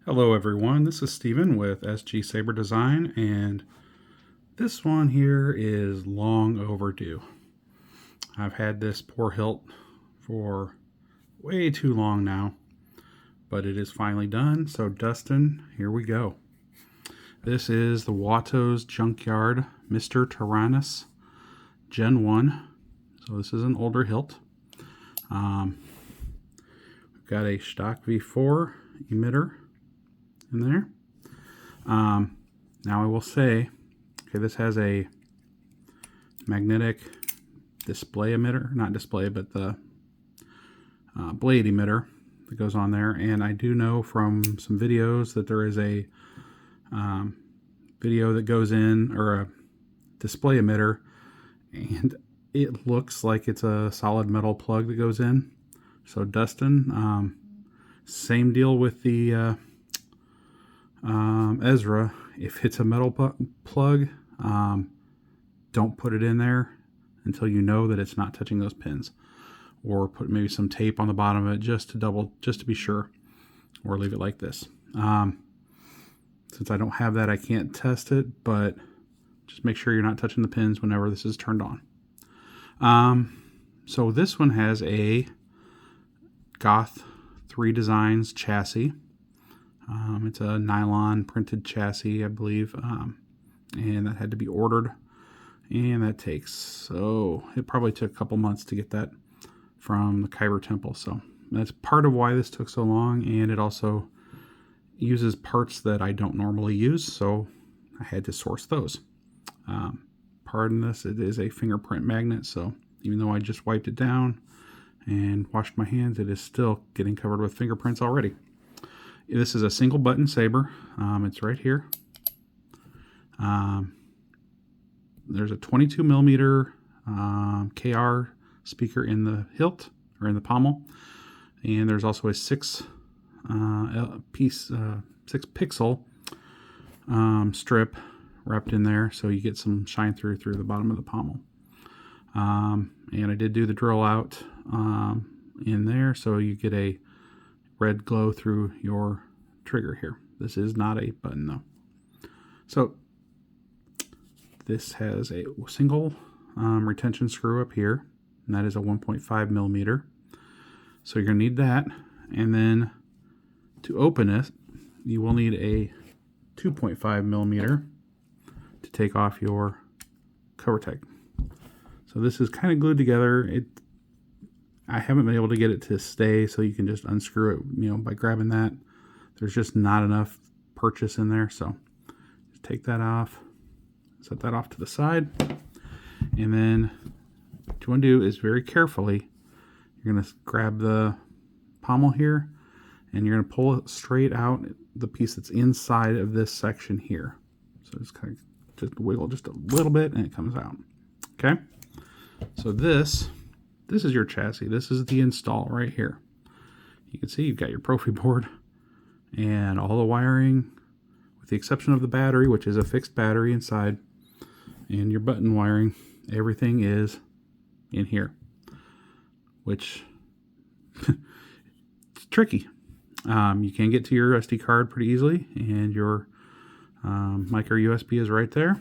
Hello everyone, this is Steven with SG Saber Design, and this one here is long overdue. I've had this poor hilt for way too long now, but it is finally done. So Dustin, here we go. This is the Watto's Junkyard Mr. Tyranus Gen 1. So this is an older hilt. We've got a Shtok V4 emitter in there. Now I will say, okay, this has a magnetic display emitter, not display, but the blade emitter that goes on there. And I do know from some videos that there is a video that goes in, or a display emitter, and it looks like it's a solid metal plug that goes in. So Dustin, same deal with the Ezra. If it's a metal plug, don't put it in there until you know that it's not touching those pins, or put maybe some tape on the bottom of it just to be sure, or leave it like this. Since I don't have that, I can't test it, but just make sure you're not touching the pins whenever this is turned on. So this one has a Goth3Designs Chassis. It's a nylon printed chassis, I believe, and that had to be ordered, and that it probably took a couple months to get that from the Kyber Temple. So that's part of why this took so long, and it also uses parts that I don't normally use, so I had to source those. Pardon this, it is a fingerprint magnet, so even though I just wiped it down and washed my hands, it is still getting covered with fingerprints already. This is a single button saber. It's right here. There's a 22 millimeter KR speaker in the hilt, or in the pommel, and there's also a 6 pixel strip wrapped in there, so you get some shine through the bottom of the pommel. And I did do the drill out in there, so you get a red glow through your trigger here. This is not a button though. So this has a single retention screw up here, and that is a 1.5 millimeter. So you're gonna need that, and then to open it, you will need a 2.5 millimeter to take off your cover tag. So this is kind of glued together. I haven't been able to get it to stay, so you can just unscrew it, by grabbing that. There's just not enough purchase in there, so just take that off, set that off to the side, and then what you want to do is very carefully, you're going to grab the pommel here, and you're going to pull it straight out, the piece that's inside of this section here. So just kind of just wiggle just a little bit, and it comes out. Okay, so this is your chassis. This is the install right here. You can see you've got your Proffie board and all the wiring, with the exception of the battery, which is a fixed battery inside, and your button wiring. Everything is in here, which it's tricky. You can get to your SD card pretty easily, and your micro USB is right there.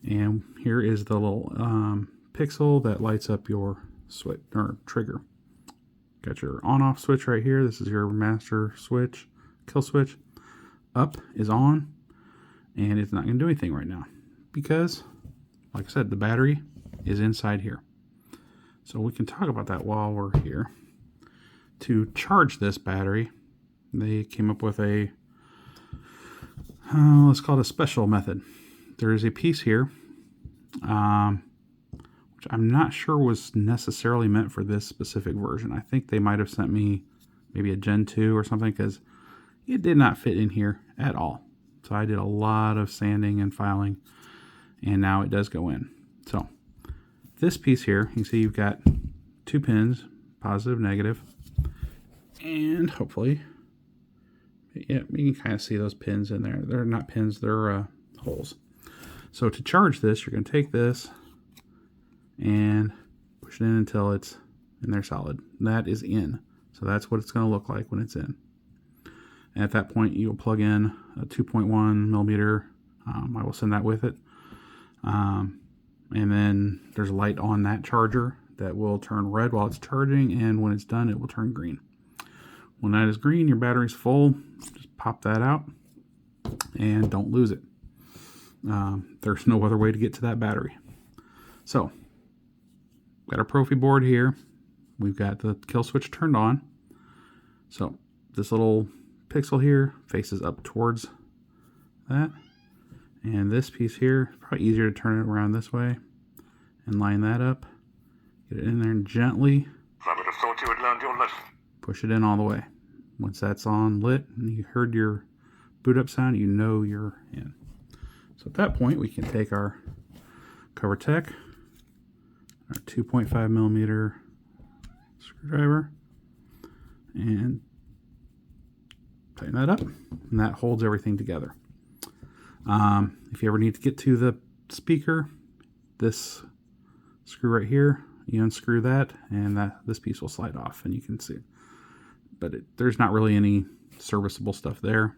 And here is the little pixel that lights up your switch or trigger. Got your on-off switch right here. This is your master switch, kill switch. Up is on, and it's not going to do anything right now because, like I said, the battery is inside here. So we can talk about that while we're here. To charge this battery, they came up with a let's call it a special method. There is a piece here, which I'm not sure was necessarily meant for this specific version. I think they might have sent me maybe a Gen 2 or something, because it did not fit in here at all. So I did a lot of sanding and filing, and now it does go in. So this piece here, you can see you've got 2 pins, positive, negative, and hopefully, yeah, you can kind of see those pins in there. They're not pins, they're holes. So to charge this, you're going to take this and push it in until it's in there solid. That is in. So that's what it's going to look like when it's in. And at that point, you'll plug in a 2.1 millimeter. I will send that with it. And then there's a light on that charger that will turn red while it's charging, and when it's done, it will turn green. When that is green, your battery's full. Just pop that out and don't lose it. There's no other way to get to that battery. So, got our Proffie board here. We've got the kill switch turned on. So, this little pixel here faces up towards that. And this piece here, probably easier to turn it around this way and line that up. Get it in there and gently I would have thought you had learned your lesson. push it in all the way. Once that's on lit and you heard your boot up sound, you know you're in. So at that point, we can take our Cover Tech, our 2.5 millimeter screwdriver, and tighten that up, and that holds everything together. If you ever need to get to the speaker, this screw right here, you unscrew that, and this piece will slide off, and you can see it. But there's not really any serviceable stuff there.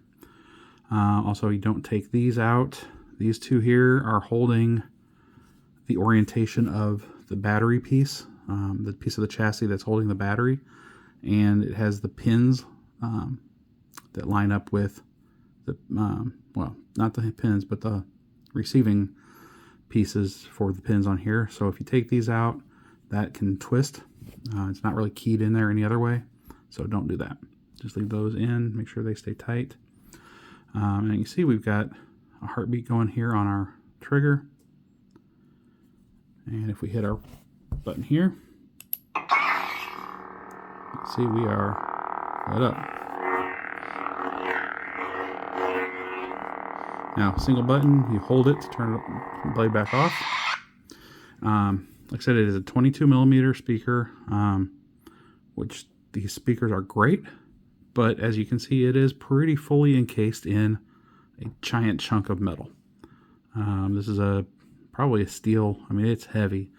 Also, you don't take these out. These two here are holding the orientation of the battery piece, the piece of the chassis that's holding the battery, and it has the pins that line up with the, well, not the pins, but the receiving pieces for the pins on here. So if you take these out, that can twist. It's not really keyed in there any other way, so don't do that. Just leave those in, make sure they stay tight. And you see we've got a heartbeat going here on our trigger. And if we hit our button here, you can see we are lit up. Now, single button, you hold it to turn the blade back off. Like I said, it is a 22 millimeter speaker, which these speakers are great, but as you can see, it is pretty fully encased in a giant chunk of metal. This is probably a steel. I mean, it's heavy.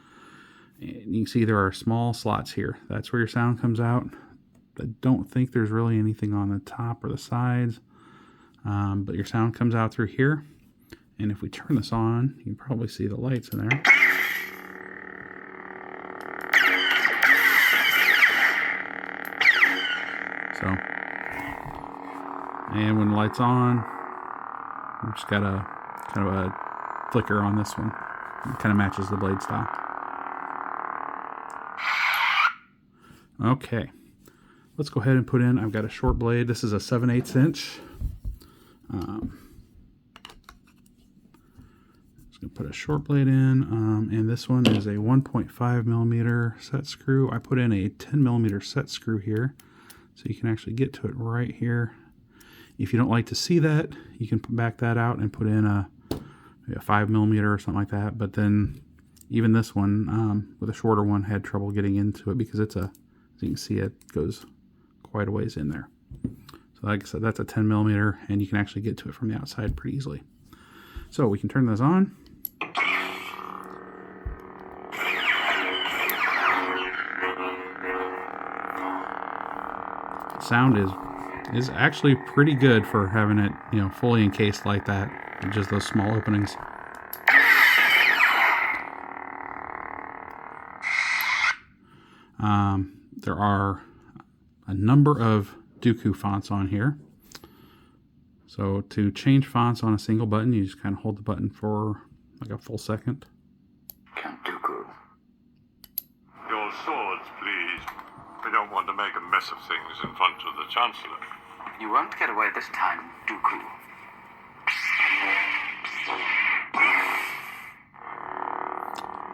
And you can see there are small slots here. That's where your sound comes out. I don't think there's really anything on the top or the sides, but your sound comes out through here. And if we turn this on, you can probably see the lights in there. So, and when the light's on, we've just got a kind of a flicker on this one. It kind of matches the blade style. Okay, let's go ahead and put in, I've got a short blade. This is a 7/8 inch. Just gonna put a short blade in, and this one is a 1.5 millimeter set screw. I put in a 10 millimeter set screw here, so you can actually get to it right here. If you don't like to see that, you can back that out and put in maybe a 5 millimeter or something like that. But then even this one, with a shorter one, had trouble getting into it because it's as you can see, it goes quite a ways in there. So like I said, that's a 10 millimeter, and you can actually get to it from the outside pretty easily. So we can turn this on. Sound is actually pretty good for having it, fully encased like that, with just those small openings. There are a number of Dooku fonts on here. So to change fonts on a single button, you just kind of hold the button for like a full second. Count Dooku. Your swords, please. We don't want to make a mess of things in front of the Chancellor. You won't get away this time, Dooku.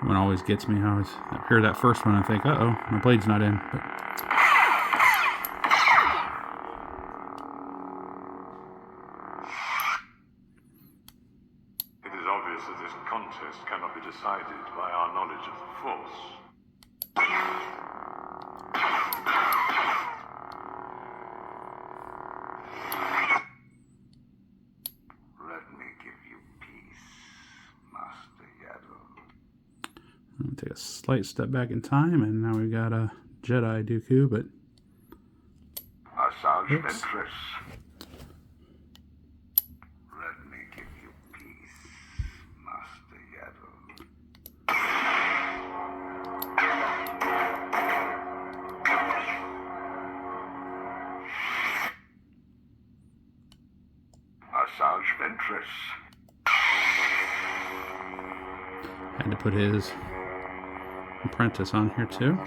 One always gets me. I hear that first one and think, uh-oh, my blade's not in. But it is obvious that this contest cannot be decided by our knowledge of the Force. Let me give you peace, Master Yaddle. I'm going to take a slight step back in time, and now we've got a Jedi Dooku, but Asajj Ventress. Ventress. Had to put his apprentice on here too.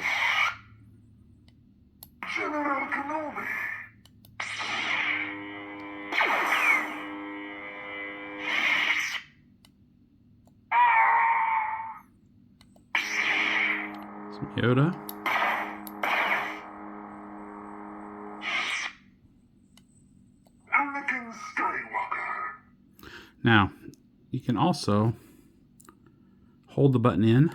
General Kenobi. Some Yoda. Anakin Skywalker. Now, you can also hold the button in,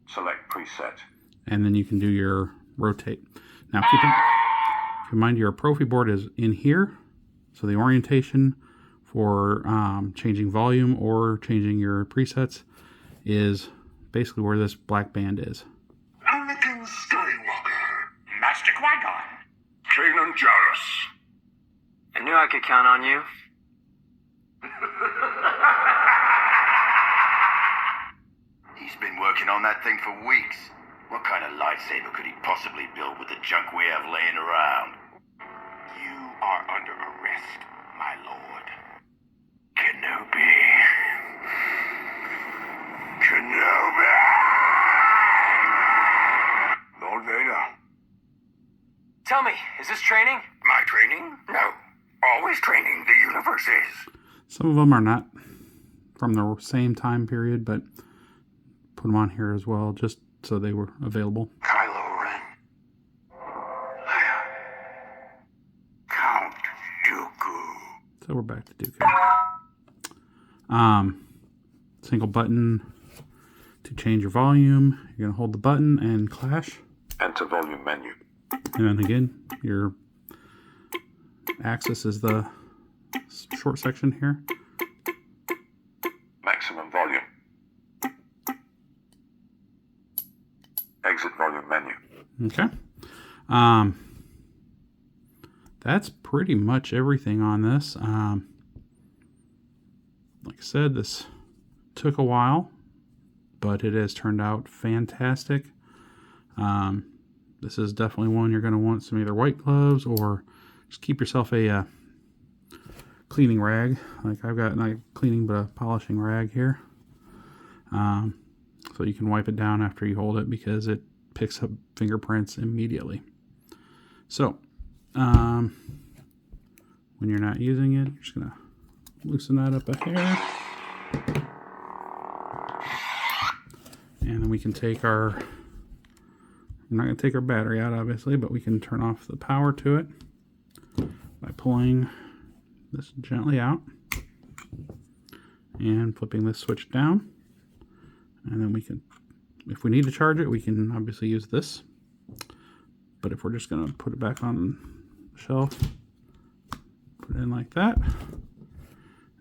Select preset. and then you can do your rotate. Now, keep in mind your Proffie board is in here, so the orientation for changing volume or changing your presets is basically where this black band is. Anakin Skywalker. Master Qui-Gon. Kanan Jarrus. I knew I could count on you. He's been working on that thing for weeks. What kind of lightsaber could he possibly build with the junk we have laying around? You are under arrest, my lord. Kenobi. Kenobi! Lord Vader. Tell me, is this training? My training? No. Always training. The universe is. Some of them are not from the same time period, but put them on here as well, just so they were available. Kylo Ren. Leia. Count Dooku. So we're back to Dooku. Single button to change your volume. You're gonna hold the button and clash. Enter volume menu. And then again, your axis is the short section here. Maximum volume. Exit volume menu. Okay. That's pretty much everything on this. Like I said, this took a while, but it has turned out fantastic. This is definitely one you're going to want some either white gloves or just keep yourself a cleaning rag. Like I've got not cleaning but a polishing rag here. So you can wipe it down after you hold it because it picks up fingerprints immediately. So when you're not using it, you're just going to loosen that up a hair. And then we can take our, I'm not going to take our battery out obviously, but we can turn off the power to it by pulling this gently out and flipping this switch down. And then we can, if we need to charge it, we can obviously use this. But if we're just going to put it back on the shelf, put it in like that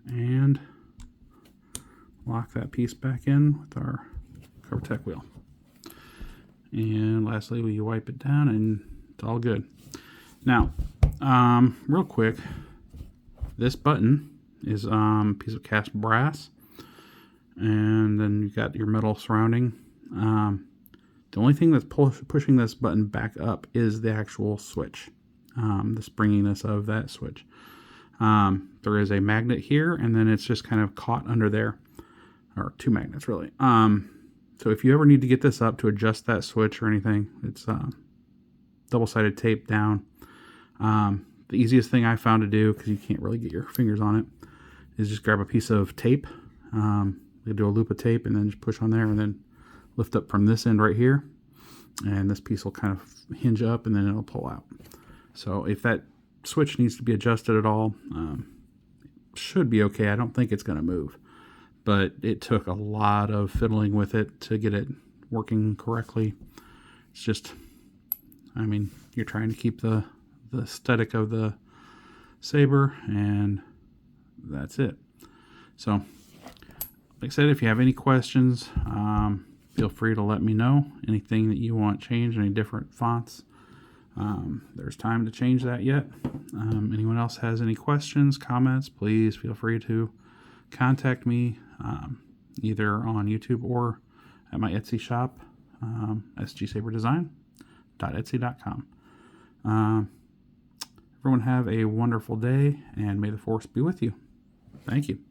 and lock that piece back in with our CoverTech wheel. And lastly, we wipe it down and it's all good. Now, real quick, this button is a piece of cast brass, and then you've got your metal surrounding. The only thing that's pushing this button back up is the actual switch, the springiness of that switch. There is a magnet here, and then it's just kind of caught under there, or two magnets really. So if you ever need to get this up to adjust that switch or anything, it's double-sided tape down. The easiest thing I found to do, because you can't really get your fingers on it, is just grab a piece of tape. You do a loop of tape and then just push on there and then lift up from this end right here. And this piece will kind of hinge up and then it'll pull out. So if that switch needs to be adjusted at all, it should be okay. I don't think it's going to move. But it took a lot of fiddling with it to get it working correctly. It's just, I mean, you're trying to keep the aesthetic of the saber, and that's it. So, like I said, if you have any questions, feel free to let me know. Anything that you want changed, any different fonts, there's time to change that yet. Anyone else has any questions, comments, please feel free to contact me either on YouTube or at my Etsy shop, sgsaberdesign.etsy.com. Everyone have a wonderful day, and may the Force be with you. Thank you.